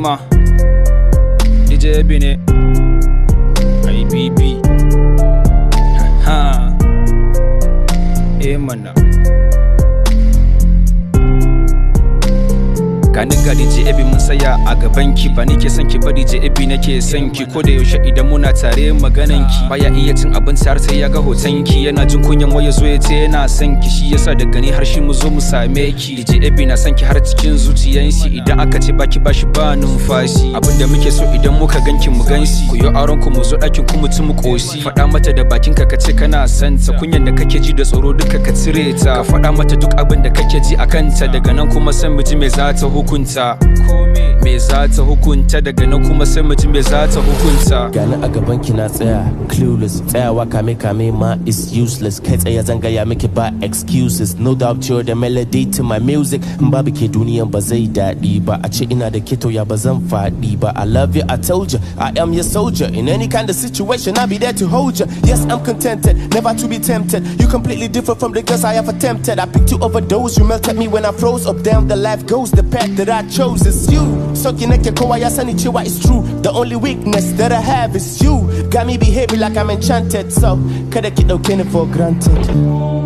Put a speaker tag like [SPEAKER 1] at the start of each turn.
[SPEAKER 1] ma DJ Ebi ne IBB ha mana Gani ga DJ Ebi mun saya a gabanki ba nake son ki ba DJ Ebi nake son ki ko da yaushe idan muna tare maganan ki baya iya cin abinci har sai ya ga hoton ki yana jin kunyan waya zo ya ce yana son ki shi yasa da gani har shi mu zo mu same ki DJ Ebi na son ki har cikin zuciyan shi idan aka ce baki bashi ba numfashi abinda muke so idan muka ganki mu ganshi ku yi auren ku mu zo ɗakin ku mu ci mu koshi faɗa mata da bakin ka ce kana son ta kunyan da kake ji da tsoro duka ka cire ta ka faɗa mata duk abin da kake ji akan ta daga nan kuma san mu ji me za ta hukunta me za ta hukunta daga nan kuma sai mu ji me za ta hukunta
[SPEAKER 2] gani a gaban ki na tsaya clueless tsayawa kame ma is useless kai tsaya zan gaya miki ba excuses no doubt you're the melody to my music in babu ke duniyan ba zai daɗi ba a ce ina da keto ya ba zan faɗi ba I love you I told you I am your soldier in any kind of situation I'll be there to hold you yes I'm contented never to be tempted you completely different from the girls I have attempted I picked you over those you melted me when I froze up down the life goes the path that I chose is you Soki nake kowa ya sani cewa it's true the only weakness that I have is you got me behaving like I'm enchanted so kada ki dauke ni for granted